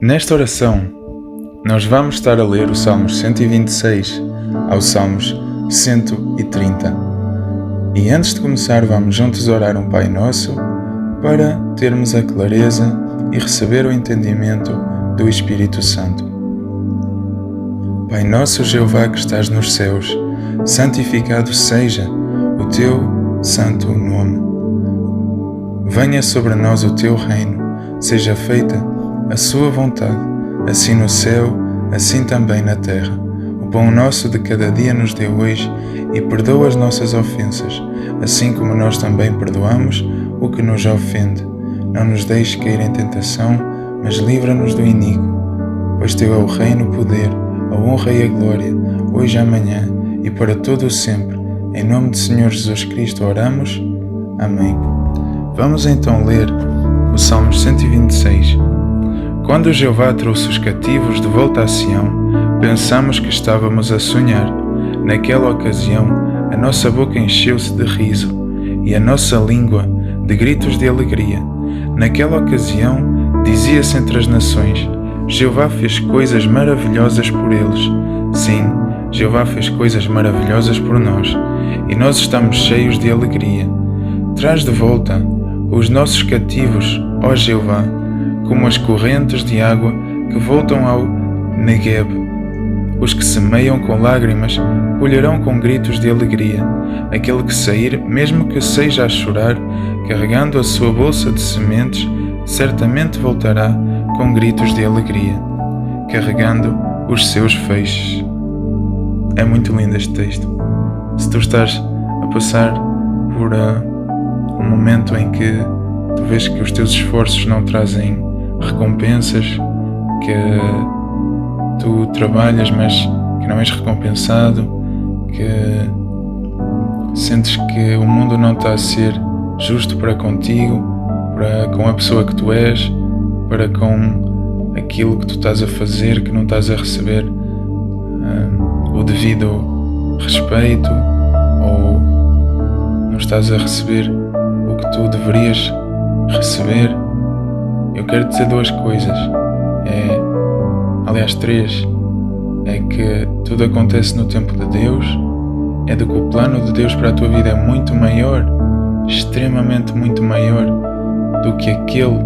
Nesta oração, nós vamos estar a ler os Salmos 126 aos Salmos 130. E antes de começar, vamos juntos orar um Pai Nosso para termos a clareza e receber o entendimento do Espírito Santo. Pai nosso Jeová que estás nos céus, santificado seja o teu santo nome. Venha sobre nós o teu reino, seja feita a sua vontade, assim no céu, assim também na terra. O pão nosso de cada dia nos dê hoje e perdoa as nossas ofensas, assim como nós também perdoamos o que nos ofende. Não nos deixes cair em tentação, mas livra-nos do iníquo. Pois teu é o reino, o poder, a honra e a glória, hoje e amanhã e para todo o sempre. Em nome do Senhor Jesus Cristo oramos. Amém. Vamos então ler o Salmos 126. Quando Jeová trouxe os cativos de volta a Sião, pensamos que estávamos a sonhar. Naquela ocasião, a nossa boca encheu-se de riso e a nossa língua de gritos de alegria. Naquela ocasião, dizia-se entre as nações: Jeová fez coisas maravilhosas por eles. Sim, Jeová fez coisas maravilhosas por nós, e nós estamos cheios de alegria. Traz de volta os nossos cativos, ó Jeová, como as correntes de água que voltam ao Negueb. Os que semeiam com lágrimas colherão com gritos de alegria. Aquele que sair, mesmo que seja a chorar, carregando a sua bolsa de sementes, certamente voltará com gritos de alegria, carregando os seus feixes. É muito lindo este texto. Se tu estás a passar por um momento em que tu vês que os teus esforços não trazem recompensas, que tu trabalhas mas que não és recompensado, que sentes que o mundo não está a ser justo para contigo, para com a pessoa que tu és, para com aquilo que tu estás a fazer, que não estás a receber o devido respeito, ou não estás a receber o que tu deverias receber. Eu quero dizer duas coisas. Aliás, três. É que tudo acontece no tempo de Deus, é de que o plano de Deus para a tua vida é muito maior, extremamente muito maior do que aquele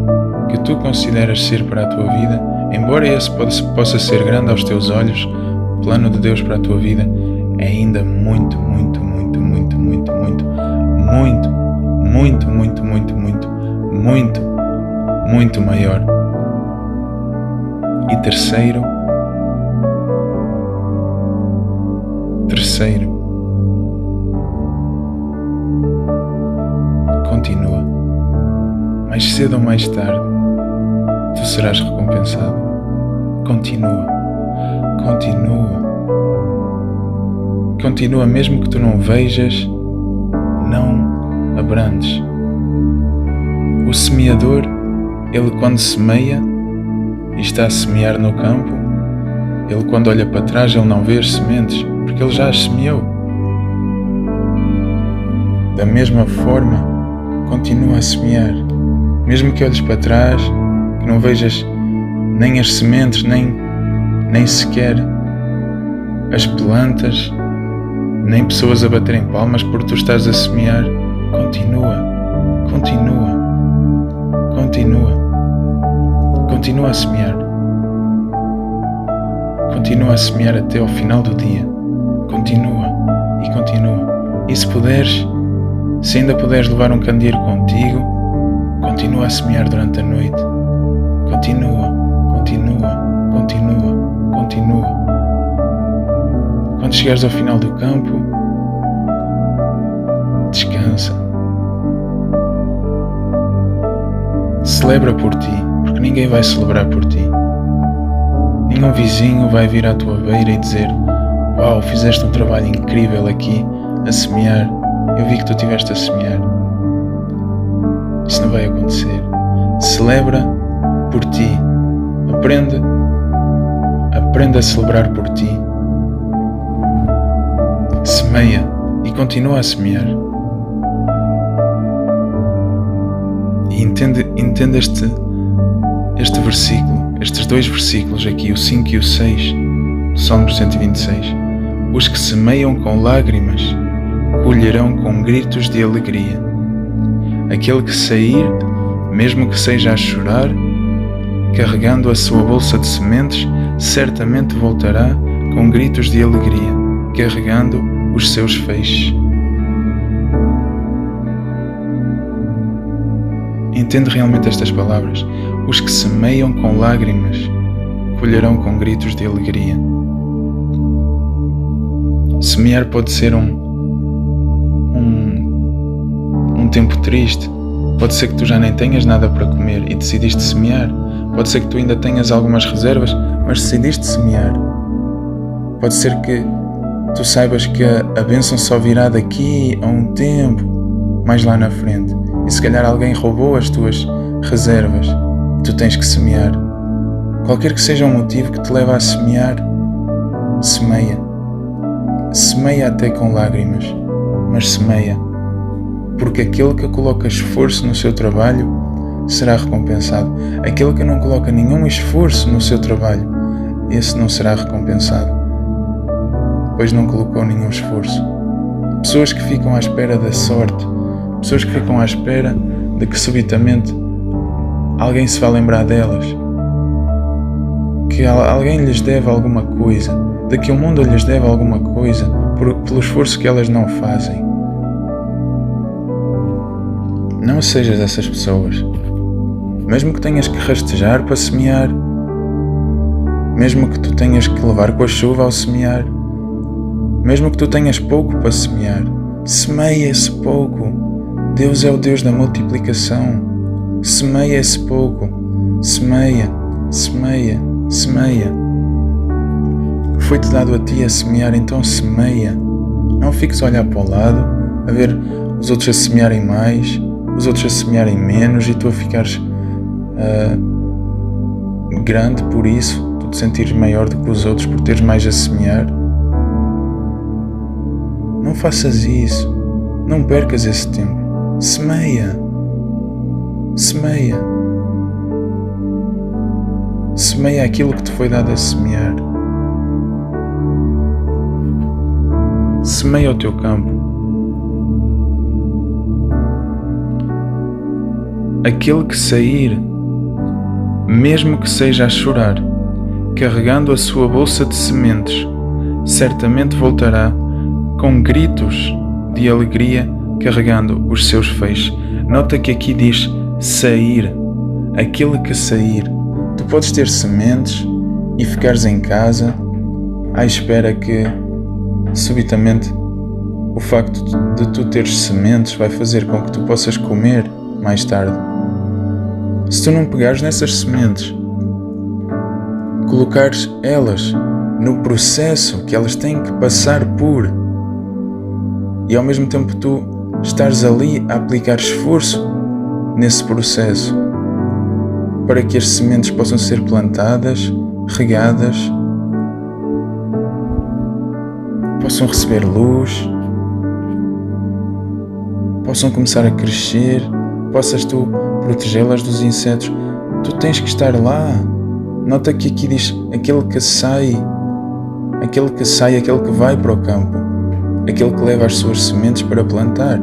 que tu consideras ser para a tua vida. Embora esse possa ser grande aos teus olhos, o plano de Deus para a tua vida é ainda muito, muito, muito, muito, muito, muito, muito, muito, muito, muito, muito, muito, muito maior. E terceiro, continua. Mais cedo ou mais tarde, tu serás recompensado. Continua mesmo que tu não vejas, não abrandes. O semeador, ele quando semeia e está a semear no campo, ele quando olha para trás, ele não vê as sementes, porque ele já as semeou. Da mesma forma, continua a semear. Mesmo que olhes para trás, que não vejas nem as sementes, nem sequer as plantas, nem pessoas a baterem palmas porque tu estás a semear, continua a semear. Continua a semear até ao final do dia. Continua. E se ainda puderes levar um candeeiro contigo, continua a semear durante a noite. Continua. Quando chegares ao final do campo, descansa. Celebra por ti, porque ninguém vai celebrar por ti. Nenhum vizinho vai vir à tua beira e dizer: uau, fizeste um trabalho incrível aqui a semear, eu vi que tu estiveste a semear. Isso não vai acontecer. Celebra por ti. Aprende a celebrar por ti. Semeia e continua a semear. E entende este versículo, estes dois versículos aqui, o 5 e o 6, do Salmos 126. Os que semeiam com lágrimas colherão com gritos de alegria. Aquele que sair, mesmo que seja a chorar, carregando a sua bolsa de sementes, certamente voltará com gritos de alegria, carregando os seus feixes. Entende realmente estas palavras? Os que semeiam com lágrimas colherão com gritos de alegria. Semear pode ser um tempo triste. Pode ser que tu já nem tenhas nada para comer e decidiste semear. Pode ser que tu ainda tenhas algumas reservas, mas decidiste semear. Pode ser que tu saibas que a bênção só virá daqui a um tempo, mais lá na frente. E se calhar alguém roubou as tuas reservas e tu tens que semear. Qualquer que seja o motivo que te leva a semear, semeia. Semeia até com lágrimas, mas semeia. Porque aquele que coloca esforço no seu trabalho será recompensado. Aquele que não coloca nenhum esforço no seu trabalho, esse não será recompensado, pois não colocou nenhum esforço. Pessoas que ficam à espera da sorte, pessoas que ficam à espera de que subitamente alguém se vá lembrar delas, que alguém lhes deve alguma coisa, de que o mundo lhes deve alguma coisa pelo esforço que elas não fazem. Não sejas essas pessoas. Mesmo que tenhas que rastejar para semear, mesmo que tu tenhas que levar com a chuva ao semear, mesmo que tu tenhas pouco para semear, semeia esse pouco. Deus é o Deus da multiplicação. Semeia esse pouco. Semeia, semeia, semeia. Foi-te dado a ti a semear, então semeia. Não fiques a olhar para o lado, a ver os outros a semearem mais, os outros a semearem menos e tu a ficares grande por isso, tu te sentires maior do que os outros por teres mais a semear. Não faças isso. Não percas esse tempo. Semeia. Semeia. Semeia aquilo que te foi dado a semear. Semeia o teu campo. Aquele que sair, mesmo que seja a chorar, carregando a sua bolsa de sementes, certamente voltará com gritos de alegria, carregando os seus feixes. Nota que aqui diz sair. Aquele que sair. Tu podes ter sementes e ficares em casa à espera que subitamente o facto de tu teres sementes vai fazer com que tu possas comer mais tarde. Se tu não pegares nessas sementes, colocares elas no processo que elas têm que passar por, e ao mesmo tempo tu estares ali a aplicar esforço nesse processo para que as sementes possam ser plantadas, regadas, possam receber luz, possam começar a crescer, possas tu protegê-las dos insetos, tu tens que estar lá. Nota que aqui diz aquele que sai, aquele que vai para o campo, aquele que leva as suas sementes para plantar.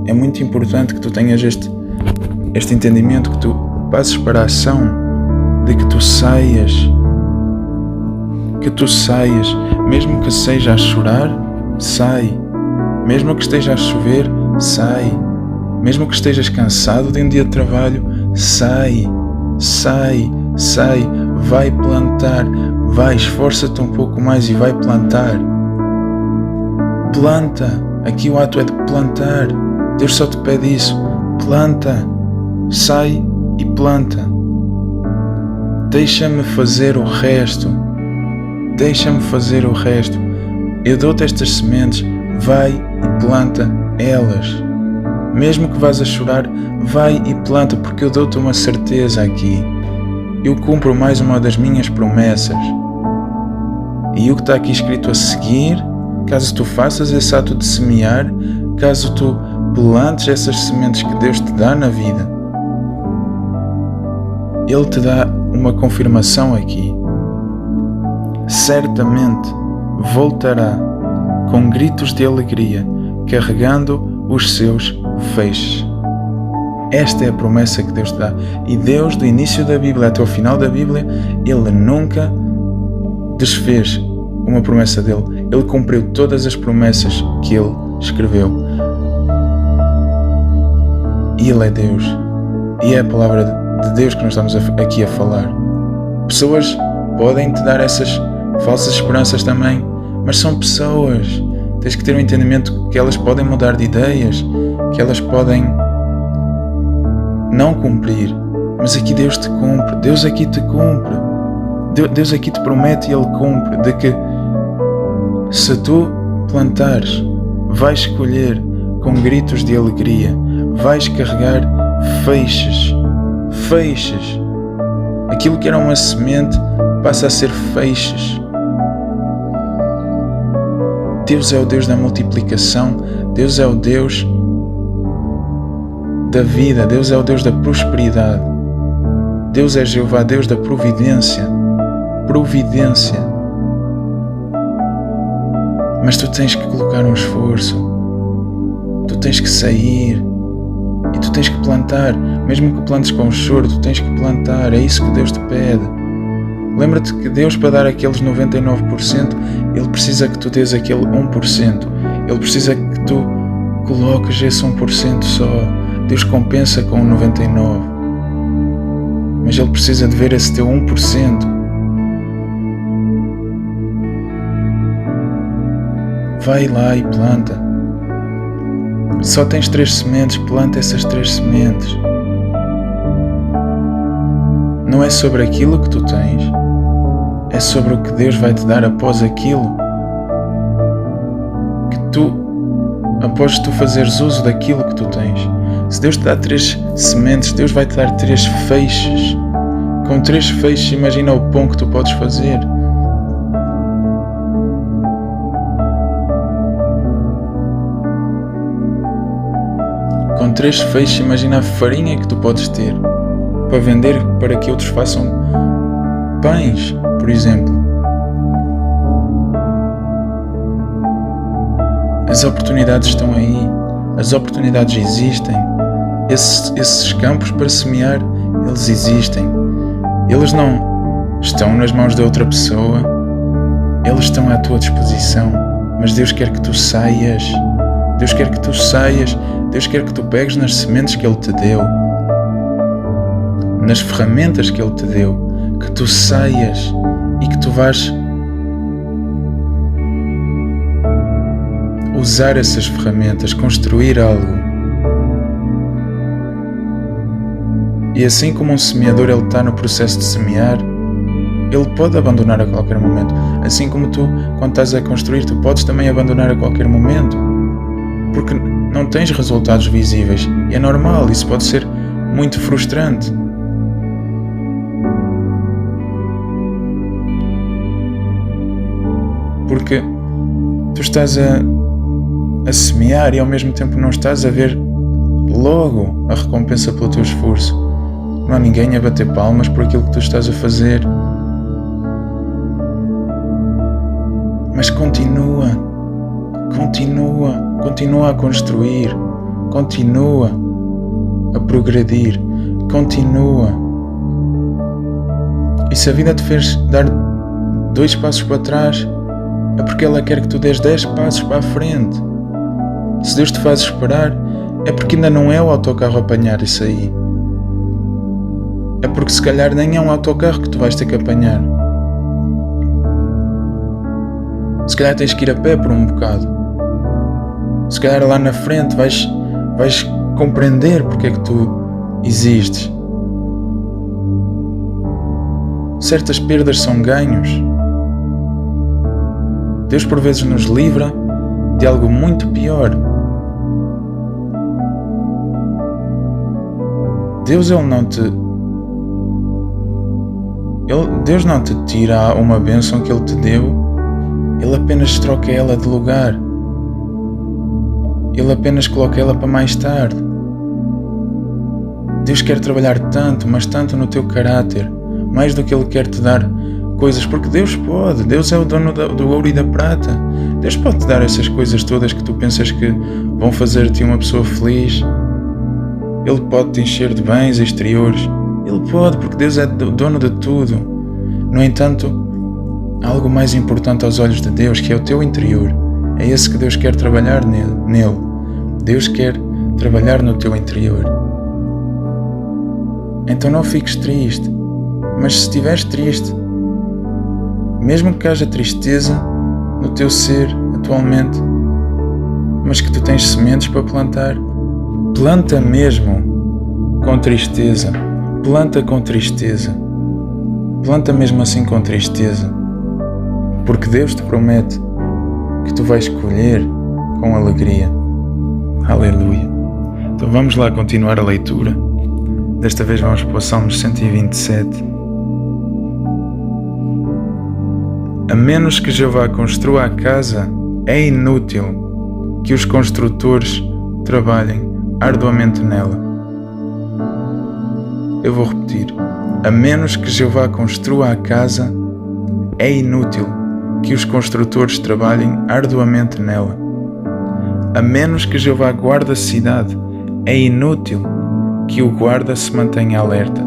É muito importante que tu tenhas este entendimento, que tu passes para a ação, de que tu saias, mesmo que seja a chorar, sai, mesmo que esteja a chover, sai, mesmo que estejas cansado de um dia de trabalho, sai, vai plantar, vai, esforça-te um pouco mais e vai plantar. Planta, aqui o ato é de plantar, Deus só te pede isso, planta, sai e planta. Deixa-me fazer o resto, eu dou-te estas sementes, vai e planta elas. Mesmo que vás a chorar, vai e planta, porque eu dou-te uma certeza aqui. Eu cumpro mais uma das minhas promessas. E o que está aqui escrito a seguir, caso tu faças esse ato de semear, caso tu plantes essas sementes que Deus te dá na vida, Ele te dá uma confirmação aqui. Certamente voltará com gritos de alegria, carregando os seus feixes. Esta é a promessa que Deus te dá. E Deus, do início da Bíblia até o final da Bíblia, Ele nunca desfez uma promessa dele. Ele cumpriu todas as promessas que Ele escreveu. E Ele é Deus. E é a palavra de Deus que nós estamos aqui a falar. Pessoas podem te dar essas falsas esperanças também, mas são pessoas. Tens que ter um entendimento que elas podem mudar de ideias, que elas podem não cumprir, mas aqui Deus te cumpre. Deus aqui te cumpre. Deus aqui te promete e Ele cumpre, de que se tu plantares, vais colher com gritos de alegria, vais carregar feixes. Aquilo que era uma semente passa a ser feixes. Deus é o Deus da multiplicação, Deus é o Deus da vida, Deus é o Deus da prosperidade. Deus é Jeová, Deus da providência. Mas tu tens que colocar um esforço, tu tens que sair e tu tens que plantar. Mesmo que plantes com choro, tu tens que plantar. É isso que Deus te pede. Lembra-te que Deus, para dar aqueles 99%, Ele precisa que tu dês aquele 1%. Ele precisa que tu coloques esse 1% só. Deus compensa com o 99%. Mas Ele precisa de ver esse teu 1%. Vai lá e planta. Só tens 3 sementes, planta essas 3 sementes. Não é sobre aquilo que tu tens, é sobre o que Deus vai te dar após aquilo que após tu fazeres uso daquilo que tu tens. Se Deus te dá 3 sementes, Deus vai te dar 3 feixes. Com 3 feixes, imagina o pão que tu podes fazer. Com 3 feixes, imagina a farinha que tu podes ter para vender, para que outros façam pães, por exemplo. As oportunidades estão aí, as oportunidades existem. Esses campos para semear, eles existem. Eles não estão nas mãos de outra pessoa, eles estão à tua disposição. Mas Deus quer que tu saias. Deus quer que tu saias. Deus quer que tu pegues nas sementes que Ele te deu, nas ferramentas que Ele te deu, que tu saias e que tu vais usar essas ferramentas, construir algo. E assim como um semeador, ele está no processo de semear, ele pode abandonar a qualquer momento. Assim como tu, quando estás a construir, tu podes também abandonar a qualquer momento, porque não tens resultados visíveis. E é normal, isso pode ser muito frustrante. Porque tu estás a semear e ao mesmo tempo não estás a ver logo a recompensa pelo teu esforço. Não há ninguém a bater palmas por aquilo que tu estás a fazer. Mas continua a construir, continua a progredir, continua. E se a vida te fez dar 2 passos para trás, é porque ela quer que tu des 10 passos para a frente. Se Deus te faz esperar, é porque ainda não é o autocarro a apanhar isso aí. É porque se calhar nem é um autocarro que tu vais ter que apanhar. Se calhar tens que ir a pé por um bocado. Se calhar lá na frente vais compreender porque é que tu existes. Certas perdas são ganhos. Deus por vezes nos livra de algo muito pior. Deus não te tira uma bênção que Ele te deu. Ele apenas troca ela de lugar. Ele apenas coloca ela para mais tarde. Deus quer trabalhar tanto, mas tanto no teu caráter, mais do que Ele quer te dar coisas, porque Deus pode, Deus é o dono do ouro e da prata. Deus pode te dar essas coisas todas que tu pensas que vão fazer-te uma pessoa feliz. Ele pode te encher de bens exteriores, Ele pode, porque Deus é o dono de tudo. No entanto, há algo mais importante aos olhos de Deus, que é o teu interior. É esse que Deus quer trabalhar nele. Deus quer trabalhar no teu interior. Então não fiques triste, mas se estiveres triste, mesmo que haja tristeza no teu ser atualmente, mas que tu tens sementes para plantar, planta mesmo com tristeza, planta com tristeza, planta mesmo assim com tristeza, porque Deus te promete que tu vais colher com alegria. Aleluia. Então vamos lá continuar a leitura. Desta vez vamos para o Salmos 127. A menos que Jeová construa a casa, é inútil que os construtores trabalhem arduamente nela. Eu vou repetir. A menos que Jeová construa a casa, é inútil que os construtores trabalhem arduamente nela. A menos que Jeová guarde a cidade, é inútil que o guarda se mantenha alerta.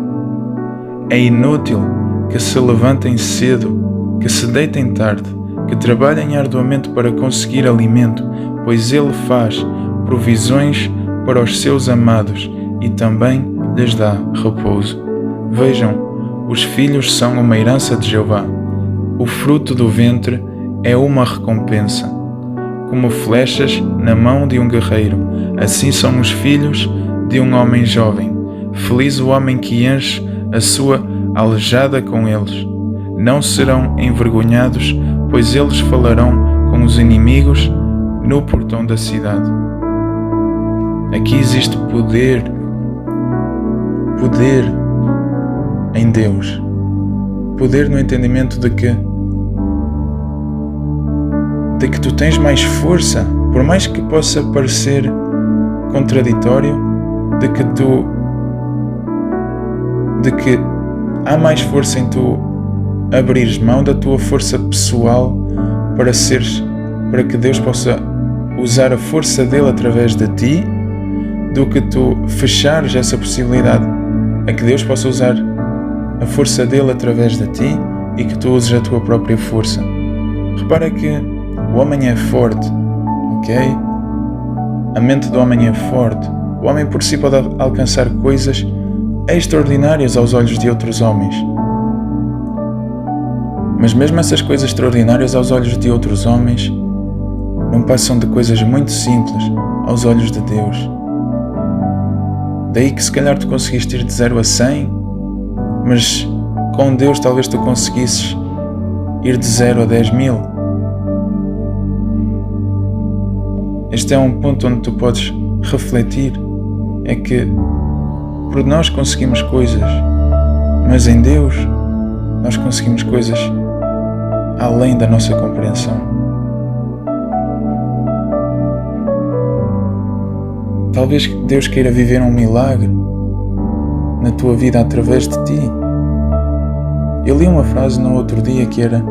É inútil que se levantem cedo, que se deitem tarde, que trabalhem arduamente para conseguir alimento, pois Ele faz provisões para os seus amados e também lhes dá repouso. Vejam, os filhos são uma herança de Jeová. O fruto do ventre é uma recompensa. Como flechas na mão de um guerreiro, assim são os filhos de um homem jovem. Feliz o homem que enche a sua aljada com eles. Não serão envergonhados, pois eles falarão com os inimigos no portão da cidade. Aqui existe poder em Deus. Poder no entendimento de que tu tens mais força, por mais que possa parecer contraditório, de que há mais força em tu abrires mão da tua força pessoal para que Deus possa usar a força dele através de ti, do que tu fechares essa possibilidade a que Deus possa usar a força dele através de ti e que tu uses a tua própria força. Repara que o homem é forte, ok? A mente do homem é forte. O homem por si pode alcançar coisas extraordinárias aos olhos de outros homens. Mas mesmo essas coisas extraordinárias aos olhos de outros homens não passam de coisas muito simples aos olhos de Deus. Daí que se calhar tu conseguiste ir de 0 a 100, mas com Deus talvez tu conseguisses ir de 0 a 10.000. Este é um ponto onde tu podes refletir, é que por nós conseguimos coisas, mas em Deus nós conseguimos coisas além da nossa compreensão. Talvez Deus queira viver um milagre na tua vida através de ti. Eu li uma frase no outro dia que era: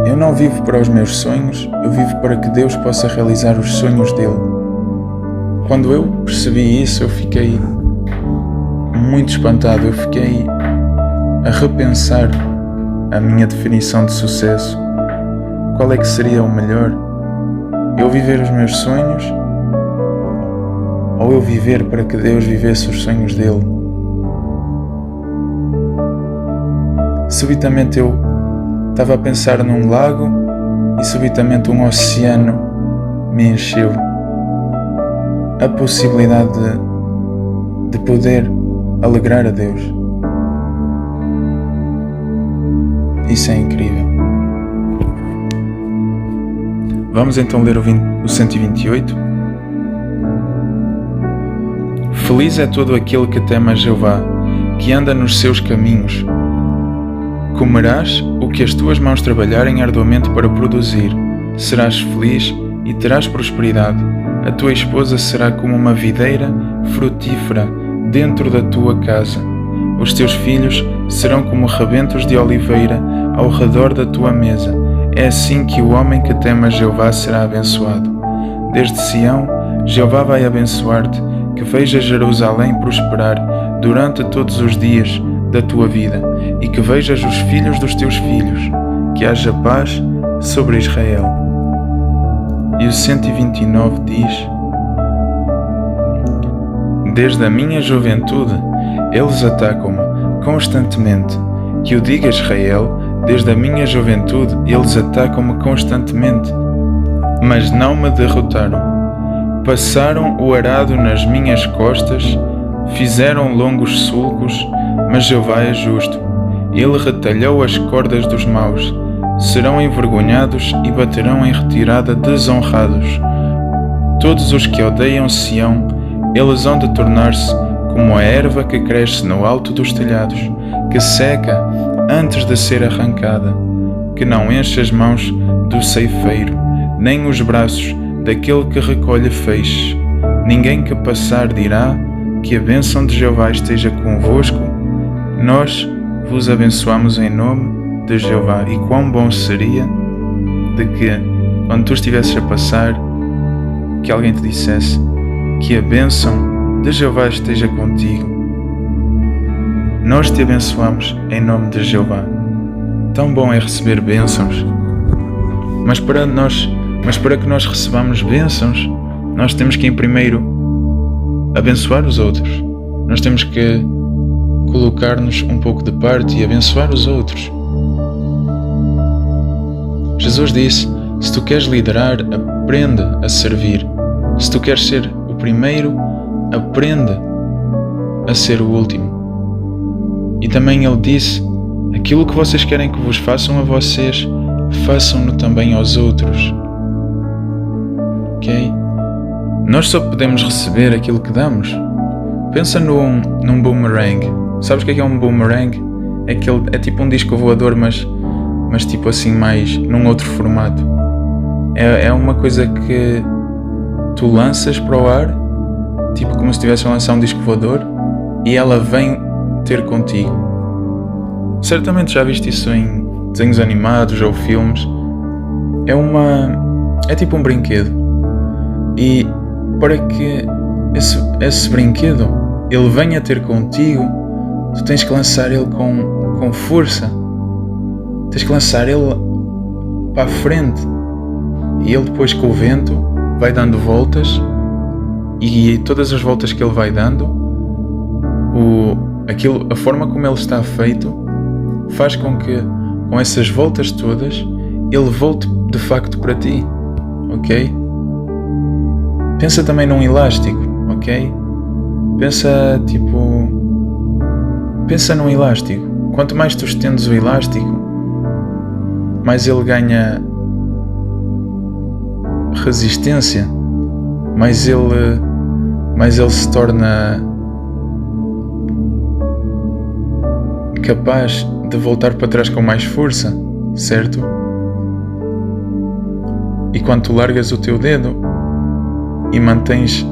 eu não vivo para os meus sonhos, eu vivo para que Deus possa realizar os sonhos dele. Quando eu percebi isso, eu fiquei muito espantado, eu fiquei a repensar a minha definição de sucesso. Qual é que seria o melhor? Eu viver os meus sonhos ou eu viver para que Deus vivesse os sonhos dele? Subitamente eu estava a pensar num lago e subitamente um oceano me encheu. A possibilidade de poder alegrar a Deus. Isso é incrível. Vamos então ler o 128. Feliz é todo aquele que teme a Jeová, que anda nos seus caminhos. Comerás o que as tuas mãos trabalharem arduamente para produzir. Serás feliz e terás prosperidade. A tua esposa será como uma videira frutífera dentro da tua casa. Os teus filhos serão como rebentos de oliveira ao redor da tua mesa. É assim que o homem que teme a Jeová será abençoado. Desde Sião, Jeová vai abençoar-te, que vejas Jerusalém prosperar durante todos os dias da tua vida, e que vejas os filhos dos teus filhos, que haja paz sobre Israel. E o 129 diz: Desde a minha juventude, eles atacam-me constantemente. Que o diga Israel, desde a minha juventude, eles atacam-me constantemente, mas não me derrotaram. Passaram o arado nas minhas costas, fizeram longos sulcos, mas Jeová é justo. Ele retalhou as cordas dos maus. Serão envergonhados e baterão em retirada desonrados. Todos os que odeiam Sião, eles hão de tornar-se como a erva que cresce no alto dos telhados, que seca antes de ser arrancada, que não enche as mãos do ceifeiro, nem os braços daquele que recolhe feixes. Ninguém que passar dirá: que a bênção de Jeová esteja convosco. Nós vos abençoamos em nome de Jeová. E quão bom seria de que, quando tu estivesses a passar, que alguém te dissesse: que a bênção de Jeová esteja contigo. Nós te abençoamos em nome de Jeová. Tão bom é receber bênçãos. Mas para que nós recebamos bênçãos, nós temos que, em primeiro, abençoar os outros. Nós temos que colocar-nos um pouco de parte e abençoar os outros. Jesus disse: se tu queres liderar, aprende a servir. Se tu queres ser o primeiro, aprende a ser o último. E também ele disse: aquilo que vocês querem que vos façam a vocês, façam-no também aos outros. Ok? Nós só podemos receber aquilo que damos. Pensa num boomerang. Sabes o que é um boomerang? É tipo um disco voador, mas tipo assim, mais num outro formato. É uma coisa que tu lanças para o ar, tipo como se estivesse a lançar um disco voador, e ela vem ter contigo. Certamente já viste isso em desenhos animados ou filmes. É tipo um brinquedo. E para que esse brinquedo ele venha ter contigo, tu tens que lançar ele com força. Tens que lançar ele para a frente. E ele depois, com o vento, vai dando voltas, e todas as voltas que ele vai dando, a forma como ele está feito faz com que, com essas voltas todas, ele volte de facto para ti. Ok? Pensa também num elástico. Ok? Pensa num elástico. Quanto mais tu estendes o elástico, mais ele ganha resistência, mais ele se torna capaz de voltar para trás com mais força, certo? E quando tu largas o teu dedo e mantens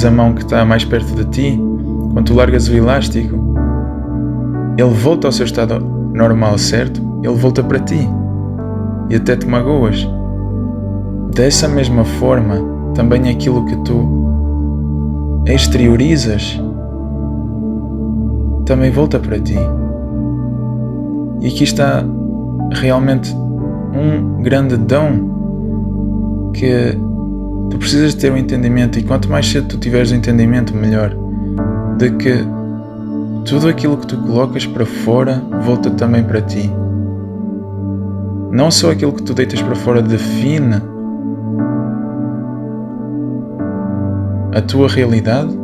a mão que está mais perto de ti, quando tu largas o elástico, ele volta ao seu estado normal, certo? Ele volta para ti e até te magoas. Dessa mesma forma, também aquilo que tu exteriorizas também volta para ti. E aqui está realmente um grande dom que tu precisas ter um entendimento, e quanto mais cedo tu tiveres o entendimento, melhor, de que tudo aquilo que tu colocas para fora volta também para ti. Não só aquilo que tu deitas para fora define a tua realidade.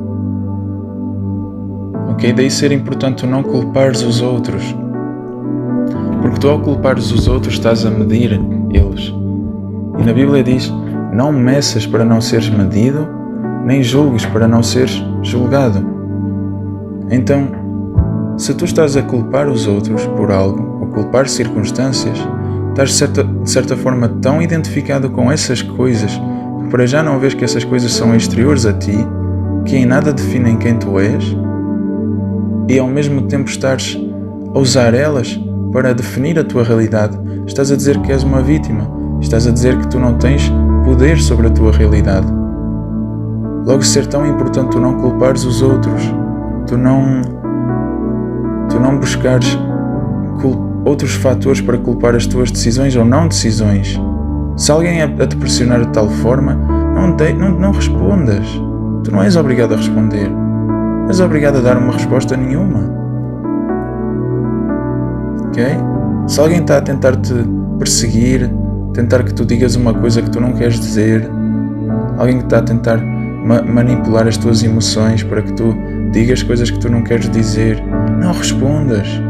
Ok? Daí ser importante tu não culpares os outros, porque tu, ao culpares os outros, estás a medir eles. E na Bíblia diz: não meças para não seres medido, nem julgues para não seres julgado. Então, se tu estás a culpar os outros por algo, ou culpar circunstâncias, estás de certa forma tão identificado com essas coisas que para já não vês que essas coisas são exteriores a ti, que em nada definem quem tu és, e ao mesmo tempo estares a usar elas para definir a tua realidade, estás a dizer que és uma vítima, estás a dizer que tu não tens poder sobre a tua realidade. Logo, ser tão importante tu não culpares os outros, tu não buscares outros fatores para culpar as tuas decisões ou não decisões. Se alguém a te pressionar de tal forma, não respondas. Tu não és obrigado a responder. Não és obrigado a dar uma resposta nenhuma. Ok? Se alguém está a tentar te perseguir, tentar que tu digas uma coisa que tu não queres dizer, alguém que está a tentar manipular as tuas emoções para que tu digas coisas que tu não queres dizer, não respondas.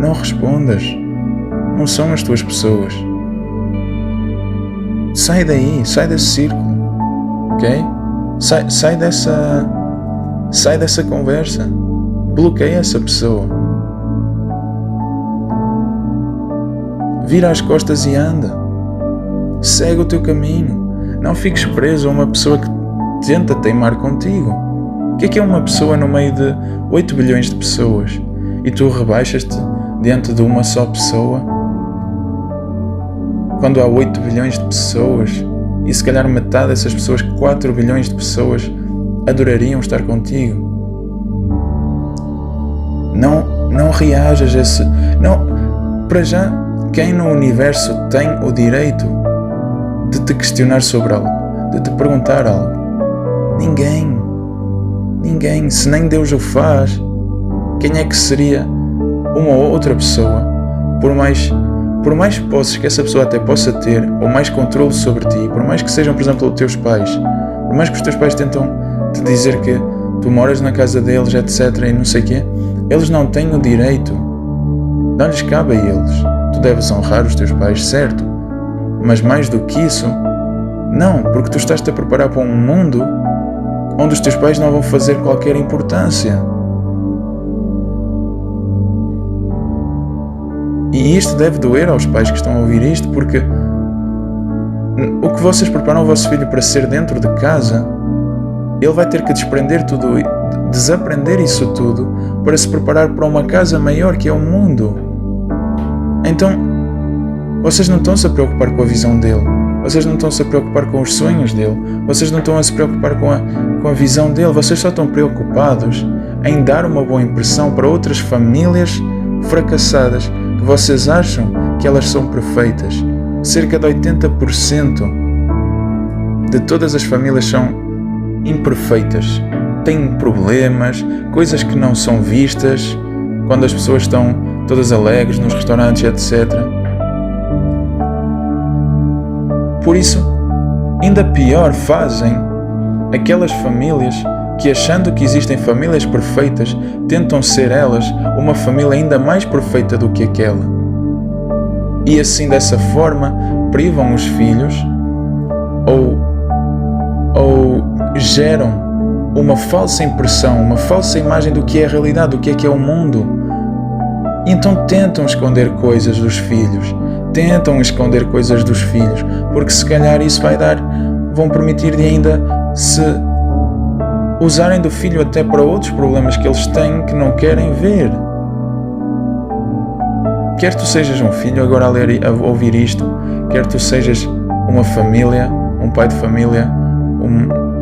Não respondas. Não são as tuas pessoas. Sai daí, sai desse círculo, ok? Sai dessa conversa. Bloqueia essa pessoa. Vira as costas e anda. Segue o teu caminho. Não fiques preso a uma pessoa que tenta teimar contigo. O que é uma pessoa no meio de 8 bilhões de pessoas e tu rebaixas-te diante de uma só pessoa? Quando há 8 bilhões de pessoas e se calhar metade dessas pessoas, 4 bilhões de pessoas, adorariam estar contigo. Não reajas a esse... Não, para já, quem no universo tem o direito de te questionar sobre algo, de te perguntar algo? Ninguém. Se nem Deus o faz, quem é que seria uma ou outra pessoa, por mais posses que essa pessoa até possa ter, ou mais controle sobre ti, por mais que sejam, por exemplo, os teus pais, por mais que os teus pais tentam te dizer que tu moras na casa deles, etc, e não sei o quê, eles não têm o direito, não lhes cabe a eles. Tu deves honrar os teus pais, certo, mas mais do que isso, não, porque tu estás-te a preparar para um mundo onde os teus pais não vão fazer qualquer importância. E isto deve doer aos pais que estão a ouvir isto, porque o que vocês preparam o vosso filho para ser dentro de casa, ele vai ter que desaprender isso tudo para se preparar para uma casa maior que é o mundo. Então, vocês não estão-se a preocupar com a visão dele, vocês não estão-se a preocupar com os sonhos dele, vocês não estão a se preocupar com a visão dele, vocês só estão preocupados em dar uma boa impressão para outras famílias fracassadas, que vocês acham que elas são perfeitas. Cerca de 80% de todas as famílias são imperfeitas, têm problemas, coisas que não são vistas, quando as pessoas estão todas alegres nos restaurantes, etc. Por isso, ainda pior fazem aquelas famílias que, achando que existem famílias perfeitas, tentam ser elas uma família ainda mais perfeita do que aquela. E assim, dessa forma, privam os filhos ou geram uma falsa impressão, uma falsa imagem do que é a realidade, do que é o mundo. E então tentam esconder coisas dos filhos, porque se calhar isso vão permitir de ainda se usarem do filho até para outros problemas que eles têm que não querem ver. Quer tu sejas um filho agora a ouvir isto, quer tu sejas uma família, um pai de família,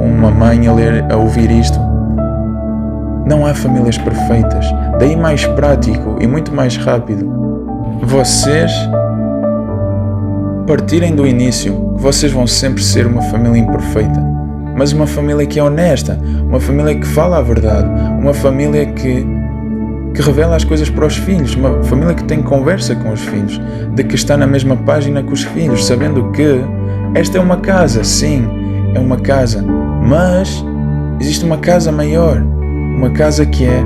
uma mãe a ouvir isto, não há famílias perfeitas. Daí mais prático e muito mais rápido vocês partirem do início que vocês vão sempre ser uma família imperfeita, mas uma família que é honesta, uma família que fala a verdade, uma família que revela as coisas para os filhos, uma família que tem conversa com os filhos, de que está na mesma página com os filhos, sabendo que esta é uma casa, sim, é uma casa, mas existe uma casa maior, uma casa que é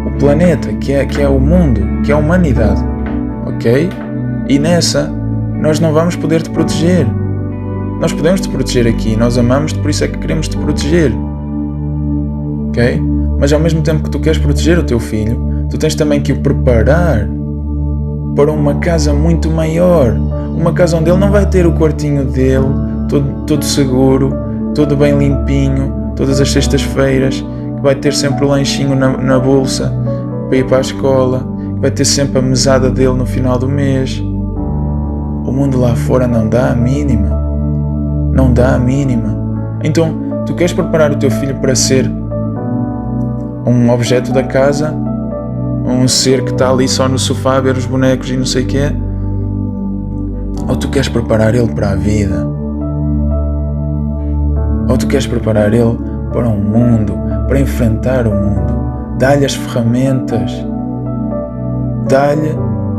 o planeta, que é o mundo, que é a humanidade, ok? E nessa nós não vamos poder te proteger. Nós podemos te proteger aqui, nós amamos-te, por isso é que queremos te proteger, ok? Mas ao mesmo tempo que tu queres proteger o teu filho, tu tens também que o preparar para uma casa muito maior, uma casa onde ele não vai ter o quartinho dele todo seguro, todo bem limpinho, todas as sextas-feiras, que vai ter sempre o lanchinho na bolsa para ir para a escola, que vai ter sempre a mesada dele no final do mês. O mundo lá fora não dá a mínima. Não dá a mínima. Então, tu queres preparar o teu filho para ser um objeto da casa, um ser que está ali só no sofá a ver os bonecos e não sei o quê? Ou tu queres preparar ele para a vida? Ou tu queres preparar ele para um mundo, para enfrentar o mundo? Dá-lhe as ferramentas, dá-lhe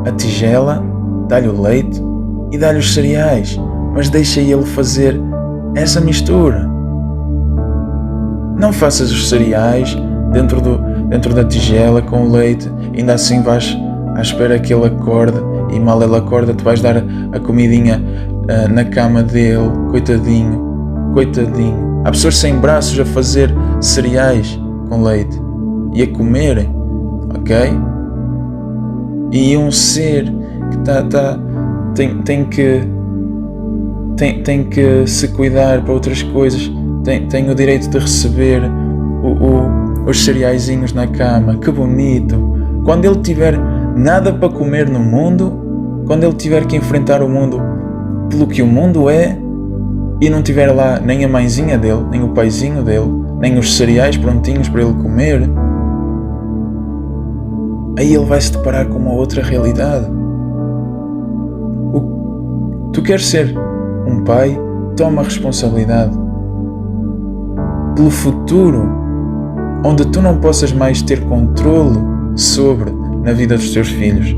a tigela, dá-lhe o leite e dá-lhe os cereais, mas deixa ele fazer essa mistura. Não faças os cereais dentro da tigela com o leite, ainda assim vais à espera que ele acorde, e mal ele acorda tu vais dar a comidinha na cama dele, coitadinho. Há pessoas sem braços a fazer cereais com leite e a comerem, ok? E um ser que tem que se cuidar para outras coisas, tem o direito de receber os cereaizinhos na cama. Que bonito! Quando ele tiver nada para comer no mundo, quando ele tiver que enfrentar o mundo pelo que o mundo é, e não tiver lá nem a mãezinha dele, nem o paizinho dele, nem os cereais prontinhos para ele comer, aí ele vai se deparar com uma outra realidade. Tu queres ser um pai? Toma a responsabilidade pelo futuro, onde tu não possas mais ter controlo sobre na vida dos teus filhos,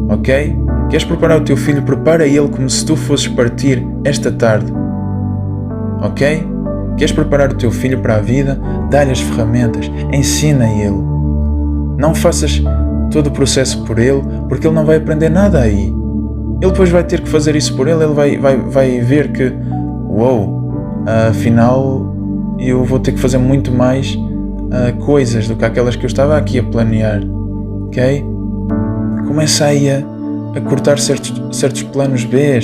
ok? Queres preparar o teu filho? Prepara ele como se tu fosses partir esta tarde, ok? Queres preparar o teu filho para a vida? Dá-lhe as ferramentas, ensina ele. Não faças todo o processo por ele, porque ele não vai aprender nada aí. Ele depois vai ter que fazer isso por ele vai ver que, afinal eu vou ter que fazer muito mais coisas do que aquelas que eu estava aqui a planear, ok? Começa aí a cortar certos planos B,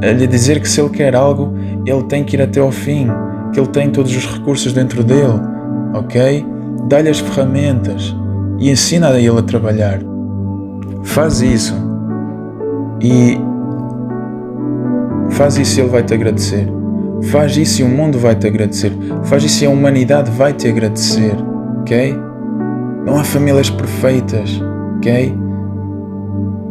a lhe dizer que se ele quer algo, ele tem que ir até ao fim, que ele tem todos os recursos dentro dele, ok? Dá-lhe as ferramentas e ensina a ele a trabalhar. Faz isso e ele vai te agradecer. Faz isso e o mundo vai te agradecer. Faz isso e a humanidade vai te agradecer, ok? Não há famílias perfeitas, ok?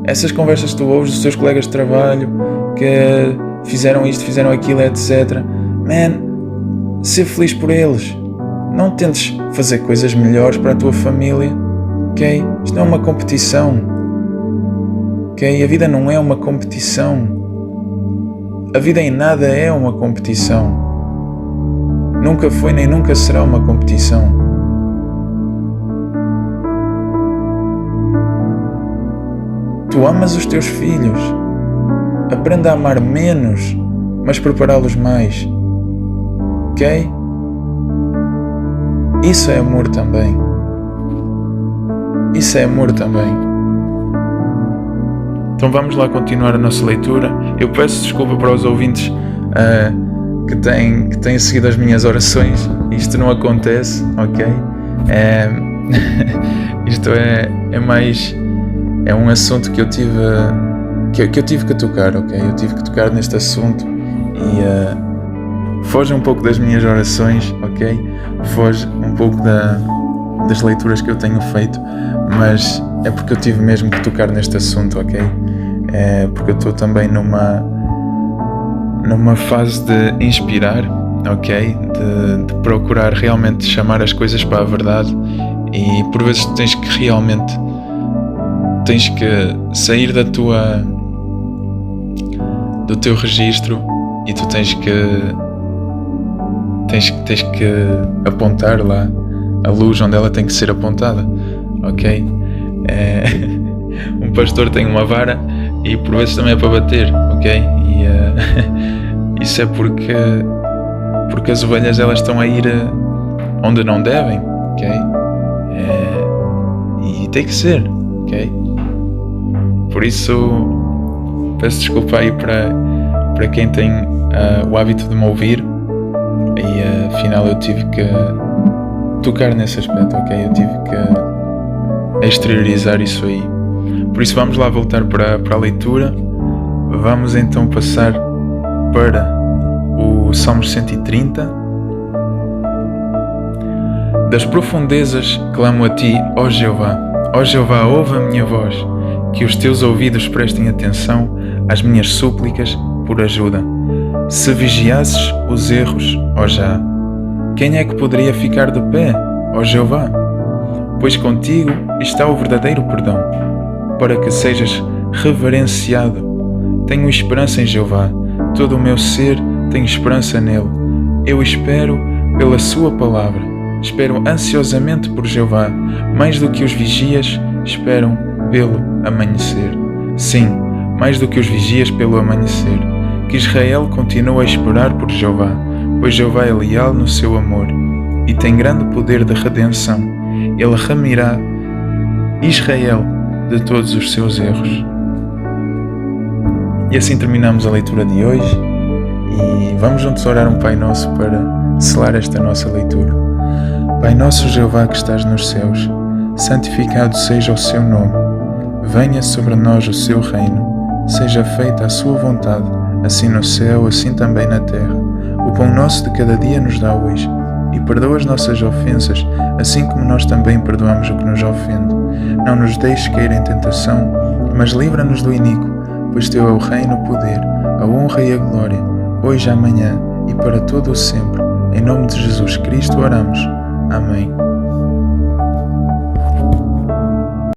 Essas conversas que tu ouves dos teus colegas de trabalho que fizeram isto, fizeram aquilo, etc. Ser feliz por eles. Não tentes fazer coisas melhores para a tua família, ok? Isto não é uma competição, ok? A vida não é uma competição. A vida em nada é uma competição. Nunca foi nem nunca será uma competição. Tu amas os teus filhos. Aprenda a amar menos, mas prepará-los mais. Ok? Isso é amor também. Isso é amor também. Então vamos lá continuar a nossa leitura. Eu peço desculpa para os ouvintes que têm seguido as minhas orações. Isto não acontece, ok? Isto é um assunto que eu tive que tocar, ok? Eu tive que tocar neste assunto e foge um pouco das minhas orações, ok? Foge um pouco das leituras que eu tenho feito, mas é porque eu tive mesmo que tocar neste assunto, ok? É porque eu estou também numa fase de inspirar, ok? De procurar realmente chamar as coisas para a verdade, e por vezes tens que sair do teu registro e tu tens que apontar lá a luz onde ela tem que ser apontada, ok? Um pastor tem uma vara e por vezes também é para bater, ok? E isso é porque as ovelhas elas estão a ir onde não devem, ok? E tem que ser, ok? Por isso peço desculpa aí para quem tem o hábito de me ouvir e afinal eu tive que tocar nesse aspecto, ok? Eu tive que exteriorizar isso aí. Por isso vamos lá voltar para a leitura. Vamos então passar para o Salmos 130. Das profundezas clamo a ti, ó Jeová. Ó Jeová, ouve a minha voz, que os teus ouvidos prestem atenção às minhas súplicas por ajuda. Se vigiasses os erros, ó Já, quem é que poderia ficar de pé, ó Jeová? Pois contigo está o verdadeiro perdão, para que sejas reverenciado. Tenho esperança em Jeová, todo o meu ser tem esperança nele. Eu espero pela sua palavra, espero ansiosamente por Jeová, mais do que os vigias esperam pelo amanhecer. Sim, mais do que os vigias pelo amanhecer. Que Israel continue a esperar por Jeová, pois Jeová é leal no seu amor e tem grande poder de redenção. Ele remirá Israel de todos os seus erros. E assim terminamos a leitura de hoje e vamos juntos orar um Pai Nosso para selar esta nossa leitura. Pai nosso Jeová que estás nos céus, santificado seja o seu nome. Venha sobre nós o seu reino, seja feita a sua vontade, assim no céu, assim também na terra. O pão nosso de cada dia nos dá hoje, e perdoa as nossas ofensas, assim como nós também perdoamos o que nos ofende. Não nos deixes cair em tentação, mas livra-nos do iníquo, pois teu é o reino, o poder, a honra e a glória, hoje, amanhã e para todo o sempre. Em nome de Jesus Cristo oramos. Amém.